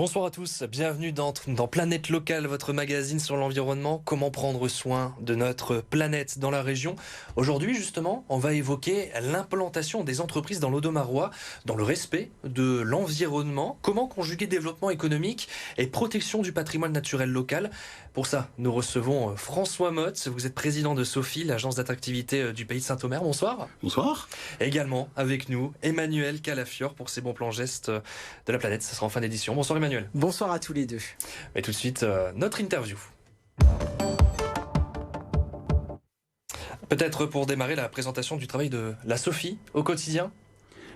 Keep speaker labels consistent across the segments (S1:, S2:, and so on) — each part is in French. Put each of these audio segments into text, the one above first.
S1: Bonsoir à tous, bienvenue dans Planète Locale, votre magazine sur l'environnement. Comment prendre soin de notre planète dans la région. Aujourd'hui, justement, on va évoquer l'implantation des entreprises dans l'Audomarois, dans le respect de l'environnement. Comment conjuguer développement économique et protection du patrimoine naturel local. Pour ça, nous recevons François Motz. Vous êtes président de Sophie, l'agence d'attractivité du pays de Saint-Omer. Bonsoir.
S2: Bonsoir.
S1: Également avec nous, Emmanuel Calafiore pour ses bons plans gestes de la planète. Ce sera en fin d'édition. Bonsoir Emmanuel.
S3: Bonsoir à tous les deux.
S1: Et tout de suite, notre interview. Peut-être pour démarrer la présentation du travail de la Sophie au quotidien.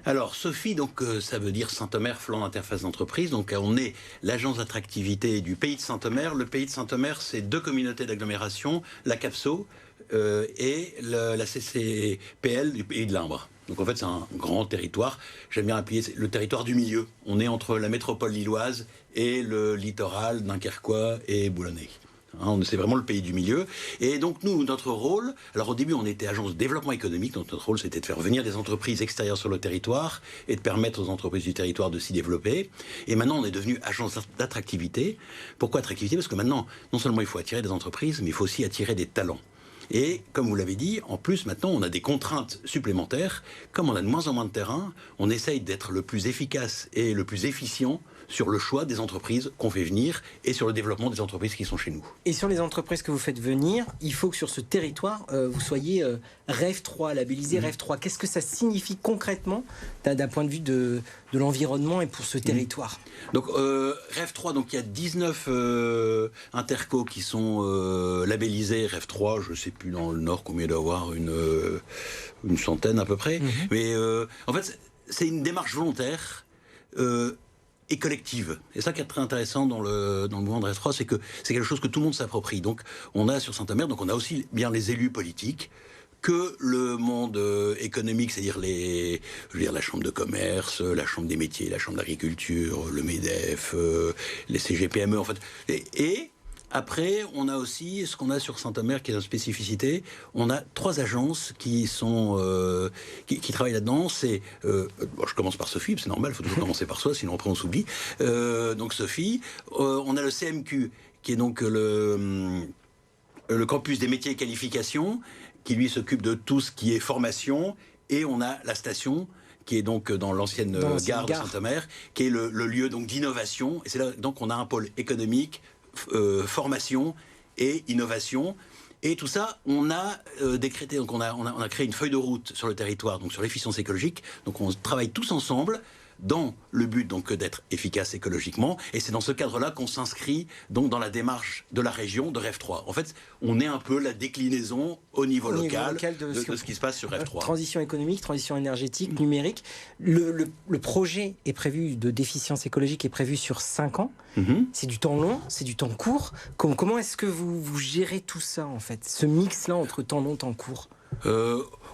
S2: Alors Sophie, donc ça veut dire Saint-Omer, flanc d'interface d'entreprise. Donc on est l'agence d'attractivité du pays de Saint-Omer. Le pays de Saint-Omer, c'est deux communautés d'agglomération, la CAPSO et la CCPL du pays de l'Indre. Donc en fait c'est un grand territoire, j'aime bien appeler le territoire du milieu. On est entre la métropole lilloise et le littoral dunkerquois et boulonnais. C'est vraiment le pays du milieu. Et donc nous, notre rôle, alors au début on était agence de développement économique, donc notre rôle c'était de faire venir des entreprises extérieures sur le territoire et de permettre aux entreprises du territoire de s'y développer. Et maintenant on est devenu agence d'attractivité. Pourquoi attractivité? Parce que maintenant, non seulement il faut attirer des entreprises, mais il faut aussi attirer des talents. Et comme vous l'avez dit, en plus maintenant on a des contraintes supplémentaires. Comme on a de moins en moins de terrain, on essaye d'être le plus efficace et le plus efficient sur le choix des entreprises qu'on fait venir et sur le développement des entreprises qui sont chez nous.
S3: Et sur les entreprises que vous faites venir, il faut que sur ce territoire, vous soyez REF 3, labellisé REF 3. Qu'est-ce que ça signifie concrètement d'un point de vue de l'environnement et pour ce territoire?
S2: Donc REF 3, donc il y a 19 intercos qui sont labellisés REF 3, je ne sais plus dans le Nord combien il doit y avoir, une centaine à peu près. Mais en fait, c'est une démarche volontaire et collective. Et ça qui est très intéressant dans le mouvement de REF 3, c'est que c'est quelque chose que tout le monde s'approprie. Donc on a sur Saint-Omer, donc on a aussi bien les élus politiques que le monde économique, c'est-à-dire la chambre de commerce, la chambre des métiers, la chambre d'agriculture, le MEDEF, les CGPME en fait. Et après, on a aussi ce qu'on a sur Saint-Omer qui est une spécificité. On a 3 agences qui sont qui travaillent là-dedans. C'est je commence par Sophie, c'est normal, il faut toujours commencer par soi, sinon après on s'oublie. Donc Sophie, on a le CMQ qui est donc le campus des métiers et qualifications, qui lui s'occupe de tout ce qui est formation, et on a la station qui est donc dans l'ancienne gare de Saint-Omer, qui est le lieu donc d'innovation. Et c'est là donc on a un pôle économique, formation et innovation. Et tout ça, on a décrété, donc on a créé une feuille de route sur le territoire, donc sur l'efficience écologique. Donc on travaille tous ensemble dans le but donc d'être efficace écologiquement, et c'est dans ce cadre-là qu'on s'inscrit donc dans la démarche de la région de REF 3. En fait, on est un peu la déclinaison au niveau local de ce qui se passe sur REF 3.
S3: Transition économique, transition énergétique, numérique. Le projet est prévu de déficience écologique est prévu sur 5 ans. C'est du temps long, c'est du temps court. Comment est-ce que vous gérez tout ça en fait, ce mix-là entre temps long, temps court?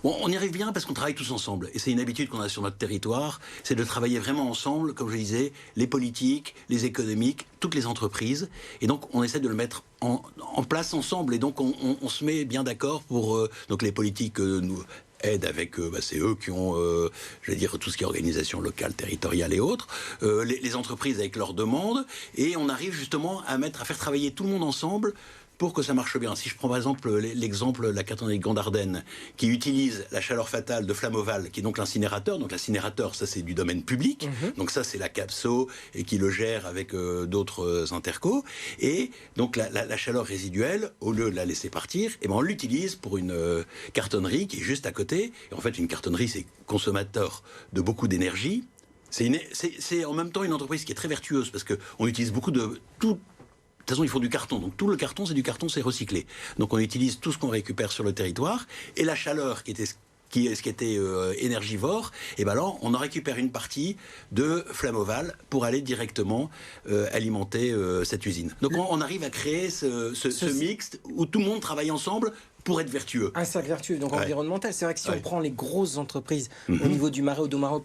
S2: On y arrive bien parce qu'on travaille tous ensemble. Et c'est une habitude qu'on a sur notre territoire, c'est de travailler vraiment ensemble, comme je disais, les politiques, les économiques, toutes les entreprises. Et donc on essaie de le mettre en place ensemble. Et donc on se met bien d'accord pour... donc les politiques nous aident avec... c'est eux qui ont, tout ce qui est organisation locale, territoriale et autres. Les entreprises avec leurs demandes. Et on arrive justement à faire travailler tout le monde ensemble pour que ça marche bien. Si je prends par exemple l'exemple de la cantonnerie de Grande-Ardenne, qui utilise la chaleur fatale de Flamoval, qui est donc l'incinérateur. Donc l'incinérateur, ça c'est du domaine public. Donc ça c'est la CAPSO et qui le gère avec d'autres intercos. Et donc la chaleur résiduelle, au lieu de la laisser partir, on l'utilise pour une cartonnerie qui est juste à côté. Et en fait, une cartonnerie, c'est consommateur de beaucoup d'énergie. C'est en même temps une entreprise qui est très vertueuse parce qu'on utilise beaucoup de tout. De toute façon, ils font du carton. Donc tout le carton, c'est recyclé. Donc on utilise tout ce qu'on récupère sur le territoire. Et la chaleur qui était énergivore, et ben là, on en récupère une partie de Flamoval pour aller directement alimenter cette usine. Donc on arrive à créer ce mix où tout le monde travaille ensemble pour être vertueux.
S3: Un cercle vertueux, donc environnemental. C'est vrai que si on prend les grosses entreprises au niveau du Marais Audomarois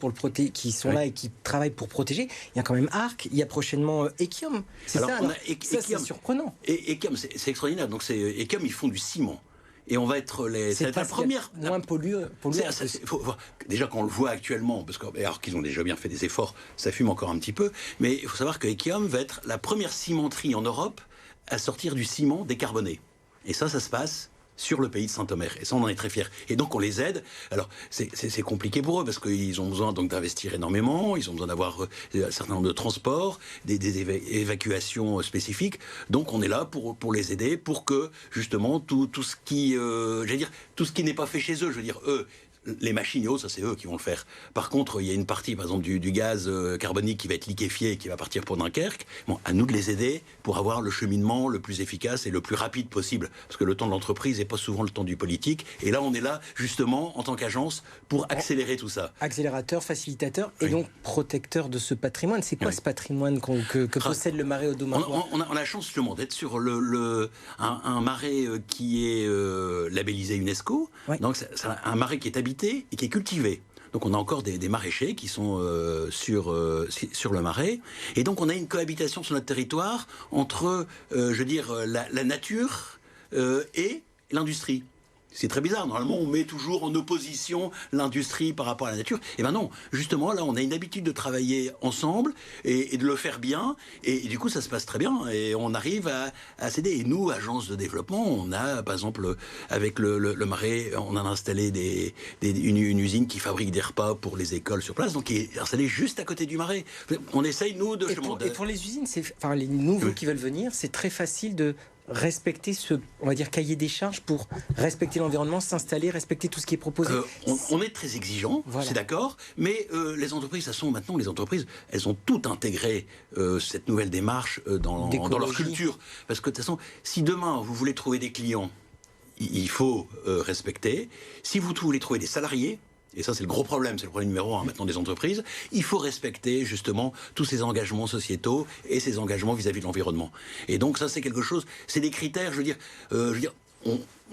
S3: qui sont là et qui travaillent pour protéger, il y a quand même Arc, il y a prochainement Ekiom. C'est ça, c'est surprenant.
S2: Et Ekiom, c'est extraordinaire. Donc Ekiom, ils font du ciment. Et on va être
S3: c'est
S2: la première.
S3: Moins polluant.
S2: Déjà, quand on le voit actuellement, alors qu'ils ont déjà bien fait des efforts, ça fume encore un petit peu, mais il faut savoir que Ekeom va être la première cimenterie en Europe à sortir du ciment décarboné. Et ça se passe sur le pays de Saint-Omer. Et ça, on en est très fiers. Et donc, on les aide. Alors, c'est compliqué pour eux parce qu'ils ont besoin donc d'investir énormément. Ils ont besoin d'avoir un certain nombre de transports, des évacuations spécifiques. Donc, on est là pour les aider, pour que, justement, tout ce qui... tout ce qui n'est pas fait chez eux, eux... Les machines et autres, ça c'est eux qui vont le faire. Par contre, il y a une partie, par exemple, du gaz carbonique qui va être liquéfié et qui va partir pour Dunkerque. Bon, à nous de les aider pour avoir le cheminement le plus efficace et le plus rapide possible. Parce que le temps de l'entreprise n'est pas souvent le temps du politique. Et là, on est là, justement, en tant qu'agence, pour accélérer tout ça.
S3: Accélérateur, facilitateur et donc protecteur de ce patrimoine. C'est quoi ce patrimoine que possède le marais audomarois?
S2: On a la chance, justement, d'être sur un marais qui est labellisé UNESCO. Donc, c'est un marais qui est habité et qui est cultivé. Donc on a encore des maraîchers qui sont sur le marais. Et donc on a une cohabitation sur notre territoire entre, la nature et l'industrie. C'est très bizarre. Normalement, on met toujours en opposition l'industrie par rapport à la nature. Et ben non, justement, là, on a une habitude de travailler ensemble et de le faire bien. Et du coup, ça se passe très bien. Et on arrive à s'aider. Et nous, agence de développement, on a, par exemple, avec le Marais, on a installé une usine qui fabrique des repas pour les écoles sur place, donc qui est installée juste à côté du Marais. On essaye, nous, de...
S3: Et pour les usines, les nouveaux qui veulent venir, c'est très facile de respecter on va dire, cahier des charges pour respecter l'environnement, s'installer, respecter tout ce qui est proposé.
S2: On est très exigeant, c'est d'accord, mais les entreprises, maintenant, les entreprises, elles ont tout intégré cette nouvelle démarche dans leur culture. Parce que de toute façon, si demain vous voulez trouver des clients, il faut respecter. Si vous voulez trouver des salariés, et ça c'est le gros problème, c'est le problème numéro 1 maintenant des entreprises, il faut respecter justement tous ces engagements sociétaux et ces engagements vis-à-vis de l'environnement. Et donc ça c'est quelque chose, c'est des critères,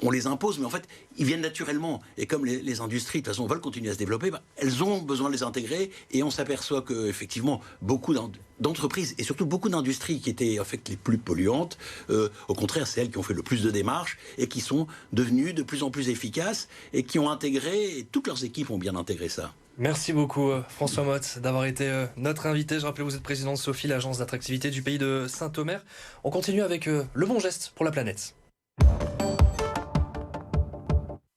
S2: on les impose, mais en fait, ils viennent naturellement. Et comme les industries, de toute façon, veulent continuer à se développer, elles ont besoin de les intégrer. Et on s'aperçoit qu'effectivement, beaucoup d'entreprises, et surtout beaucoup d'industries qui étaient en fait les plus polluantes, au contraire, c'est elles qui ont fait le plus de démarches et qui sont devenues de plus en plus efficaces et qui ont intégré, et toutes leurs équipes ont bien intégré ça.
S1: Merci beaucoup François Motte d'avoir été notre invité. Je rappelle, vous êtes président de SOFI, l'agence d'attractivité du pays de Saint-Omer. On continue avec le bon geste pour la planète.